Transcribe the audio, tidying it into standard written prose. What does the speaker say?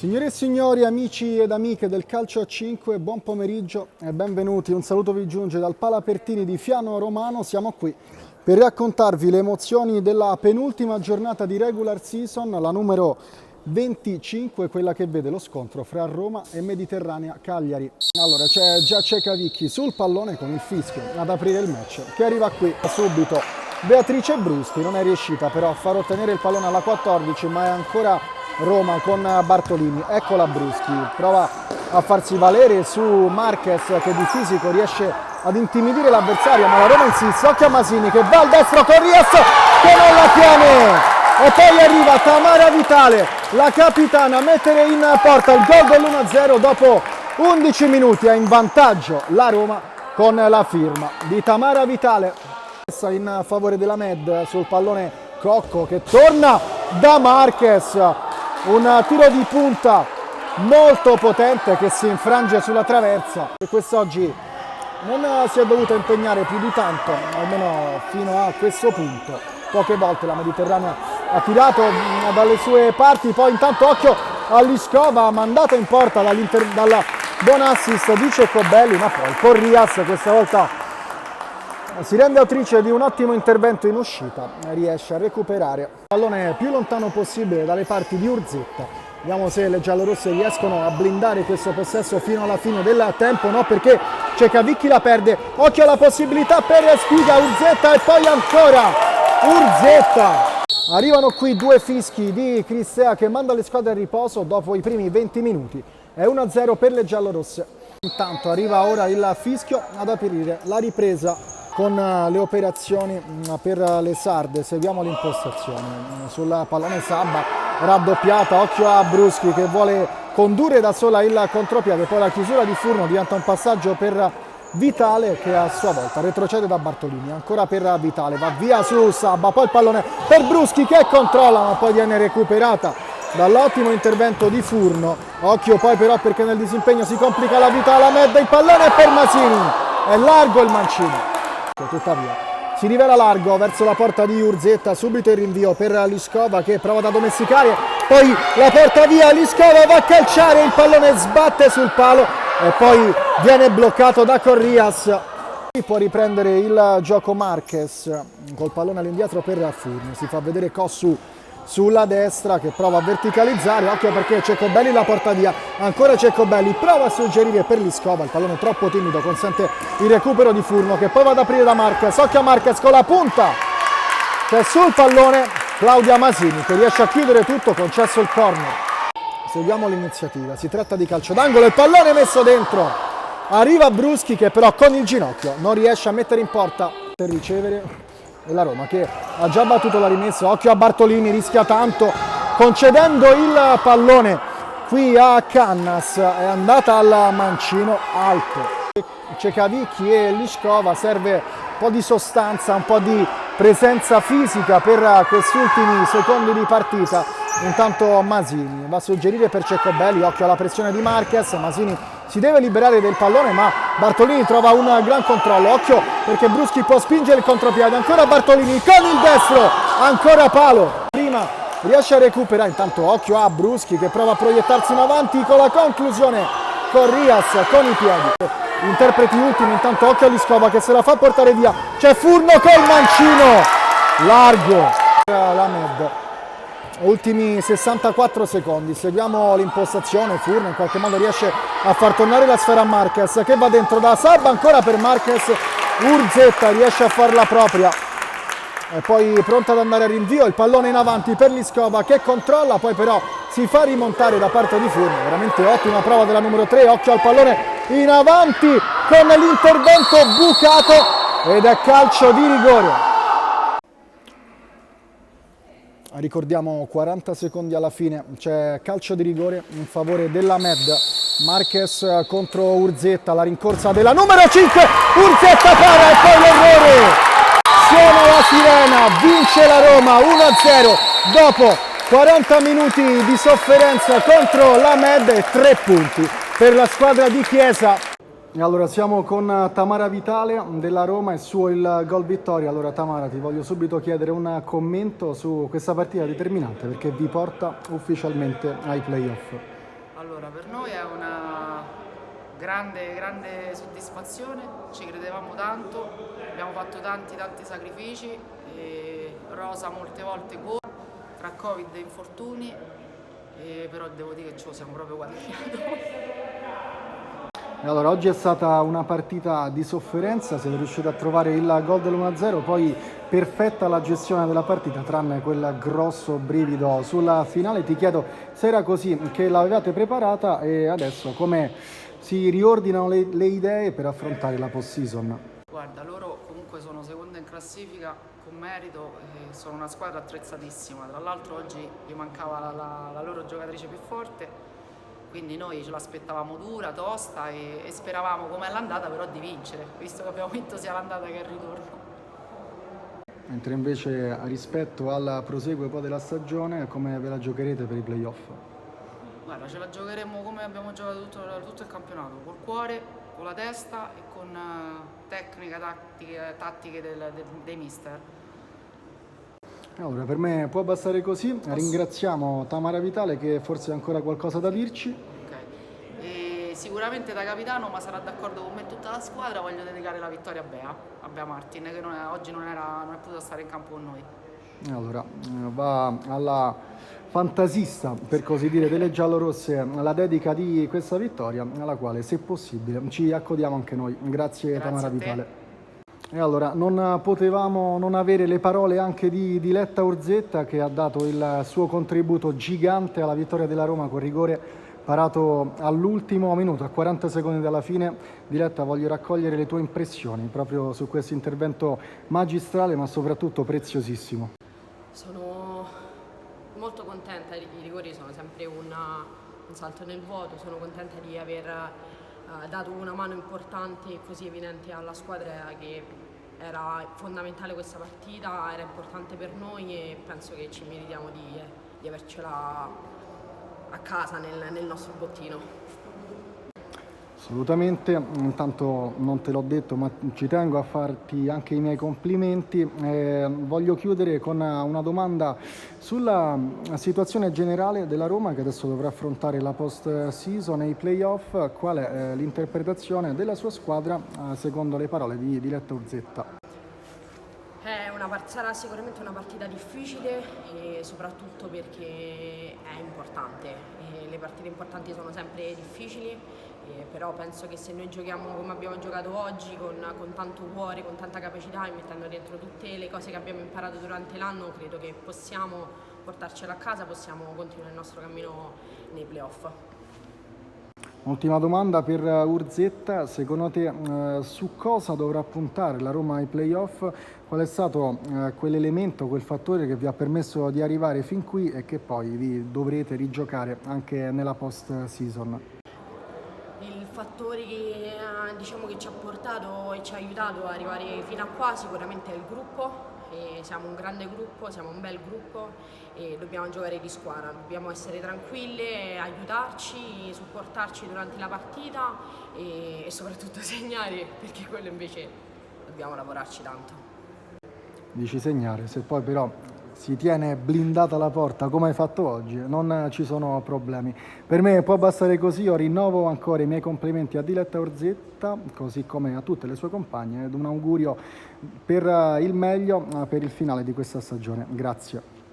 Signore e signori, amici ed amiche del Calcio a 5, buon pomeriggio e benvenuti. Un saluto vi giunge dal Pala Pertini di Fiano Romano. Siamo qui per raccontarvi le emozioni della penultima giornata di regular season, la numero 25, quella che vede lo scontro fra Roma e Mediterranea Cagliari. Allora, c'è già Cecavicchi sul pallone con il fischio ad aprire il match, che arriva qui subito. Beatrice Bruschi non è riuscita però a far ottenere il pallone alla 14, ma è ancora Roma con Bartolini. Eccola Bruschi, prova a farsi valere su Marquez che di fisico riesce ad intimidire l'avversario, ma la Roma insiste. Occhio a Masini che va al destro con Rias che non la tiene, e poi arriva Tamara Vitale, la capitana, a mettere in porta il gol dell'1-0 dopo 11 minuti. È in vantaggio la Roma con la firma di Tamara Vitale. In favore della Med sul pallone Cocco che torna da Marquez, un tiro di punta molto potente che si infrange sulla traversa, e quest'oggi non si è dovuta impegnare più di tanto, almeno fino a questo punto. Poche volte la Mediterranea ha tirato dalle sue parti, poi intanto occhio all'Iscova, mandata in porta dalla buon assist di Cecobelli, ma poi con Rias questa volta si rende autrice di un ottimo intervento in uscita, riesce a recuperare il pallone più lontano possibile dalle parti di Urzetta. Vediamo se le giallorosse riescono a blindare questo possesso fino alla fine del tempo. No, perché Cecavicchi la perde. Occhio alla possibilità per Spiga, Urzetta e poi ancora Urzetta. Arrivano qui due fischi di Cristea che manda le squadre a riposo dopo i primi 20 minuti. È 1-0 per le giallorosse. Intanto arriva ora il fischio ad aprire la ripresa con le operazioni per le sarde. Seguiamo l'impostazione sul pallone Sabba, raddoppiata. Occhio a Bruschi che vuole condurre da sola il contropiede, poi la chiusura di Furno diventa un passaggio per Vitale che a sua volta retrocede da Bartolini. Ancora per Vitale, va via su Sabba, poi il pallone per Bruschi che controlla, ma poi viene recuperata dall'ottimo intervento di Furno. Occhio poi però perché nel disimpegno si complica la vita alla Med. Il pallone è per Masini, è largo il mancino. Tuttavia si rivela largo verso la porta di Urzetta, subito il rinvio per Liskova che prova ad addomesticare, poi la porta via, Liskova va a calciare, il pallone sbatte sul palo e poi viene bloccato da Corrias. Può riprendere il gioco Marquez col pallone all'indietro per Furno, si fa vedere Cossu sulla destra che prova a verticalizzare. Occhio perché Cecobelli la porta via, ancora Cecobelli prova a suggerire per Liskova, il pallone troppo timido, consente il recupero di Furno che poi va ad aprire da Marquez. Occhio a Marquez con la punta, c'è sul pallone Claudia Masini che riesce a chiudere tutto, concesso il corner. Seguiamo l'iniziativa, si tratta di calcio d'angolo, il pallone messo dentro, arriva Bruschi che però con il ginocchio non riesce a mettere in porta per ricevere. E la Roma che ha già battuto la rimessa. Occhio a Bartolini, rischia tanto concedendo il pallone qui a Cannas, è andata al mancino alto. Cecavicchi e Liskova, serve un po' di sostanza, un po' di presenza fisica per questi ultimi secondi di partita. Intanto Masini va a suggerire per Cecobelli, occhio alla pressione di Marquez, Masini si deve liberare del pallone ma Bartolini trova un gran controllo. Occhio perché Bruschi può spingere il contropiede, ancora Bartolini con il destro, ancora palo, prima riesce a recuperare. Intanto occhio a Bruschi che prova a proiettarsi in avanti con la conclusione con Rias con i piedi. Interpreti ultimi, intanto occhio all'Iscova che se la fa portare via, c'è Furno col mancino largo, la Med. Ultimi 64 secondi, seguiamo l'impostazione. Furno in qualche modo riesce a far tornare la sfera a Marquez che va dentro da Sabba, ancora per Marquez, Urzetta riesce a farla propria e poi pronta ad andare a rinvio, il pallone in avanti per Liskova che controlla, poi però si fa rimontare da parte di Furno. Veramente ottima prova della numero 3, occhio al pallone in avanti con l'intervento bucato ed è calcio di rigore. Ricordiamo 40 secondi alla fine, c'è calcio di rigore in favore della Med. Marquez contro Urzetta, la rincorsa della numero 5, Urzetta para e poi l'errore. Suona la sirena, vince la Roma 1-0 dopo 40 minuti di sofferenza contro la Med e 3 punti per la squadra di Chiesa. E allora siamo con Tamara Vitale della Roma e suo il gol vittoria. Allora Tamara, ti voglio subito chiedere un commento su questa partita determinante perché vi porta ufficialmente ai playoff. Allora, per noi è una grande soddisfazione, ci credevamo tanto, abbiamo fatto tanti sacrifici, e Rosa molte volte gol, tra Covid e infortuni, però devo dire che ce lo siamo proprio guadagnato. E allora, oggi è stata una partita di sofferenza, siete riusciti a trovare il gol dell'1-0, poi perfetta la gestione della partita, tranne quel grosso brivido sulla finale. Ti chiedo se era così che l'avevate preparata e adesso come si riordinano le idee per affrontare la post-season. Guarda, loro comunque sono seconda in classifica con merito e sono una squadra attrezzatissima. Tra l'altro oggi gli mancava la loro giocatrice più forte, quindi noi ce l'aspettavamo dura, tosta e speravamo come è l'andata però di vincere, visto che abbiamo vinto sia l'andata che il ritorno. Mentre invece rispetto al proseguo poi della stagione, come ve la giocherete per i playoff? Guarda, ce la giocheremo come abbiamo giocato tutto il campionato, col cuore, con la testa e con tecnica, tattiche dei mister. Allora, per me può bastare così, ringraziamo Tamara Vitale che forse ha ancora qualcosa da dirci. Ok. E sicuramente da capitano, ma sarà d'accordo con me e tutta la squadra, voglio dedicare la vittoria a Bea Martin, che oggi non è potuta stare in campo con noi. Allora, va alla fantasista, per così dire, delle giallorosse la dedica di questa vittoria, alla quale, se possibile, ci accodiamo anche noi. Grazie Tamara a te. Vitale. E allora, non potevamo non avere le parole anche di Diletta Urzetta, che ha dato il suo contributo gigante alla vittoria della Roma con rigore parato all'ultimo minuto, a 40 secondi dalla fine. Diletta, voglio raccogliere le tue impressioni proprio su questo intervento magistrale, ma soprattutto preziosissimo. Sono molto contenta, i rigori sono sempre un salto nel vuoto, sono contenta di aver dato una mano importante e così evidente alla squadra che era fondamentale questa partita, era importante per noi e penso che ci meritiamo di avercela a casa nel nostro bottino. Assolutamente, intanto non te l'ho detto ma ci tengo a farti anche i miei complimenti. Voglio chiudere con una domanda sulla situazione generale della Roma che adesso dovrà affrontare la post-season e i playoff. Qual è l'interpretazione della sua squadra secondo le parole di Diletta Urzetta? Sarà sicuramente una partita difficile e soprattutto perché è importante. Le partite importanti sono sempre difficili, però penso che se noi giochiamo come abbiamo giocato oggi, con tanto cuore, con tanta capacità e mettendo dentro tutte le cose che abbiamo imparato durante l'anno, credo che possiamo portarcela a casa, possiamo continuare il nostro cammino nei playoff. Ultima domanda per Urzetta, secondo te su cosa dovrà puntare la Roma ai playoff? Qual è stato quell'elemento, quel fattore che vi ha permesso di arrivare fin qui e che poi vi dovrete rigiocare anche nella post-season? Il fattore che, diciamo, che ci ha portato e ci ha aiutato ad arrivare fino a qua sicuramente è il gruppo. Siamo un grande gruppo, siamo un bel gruppo e dobbiamo giocare di squadra, dobbiamo essere tranquille, aiutarci, supportarci durante la partita e soprattutto segnare, perché quello invece dobbiamo lavorarci tanto. Dici segnare, se poi però si tiene blindata la porta come hai fatto oggi, non ci sono problemi. Per me può bastare così, io rinnovo ancora i miei complimenti a Diletta Urzetta, così come a tutte le sue compagne, ed un augurio per il meglio per il finale di questa stagione. Grazie.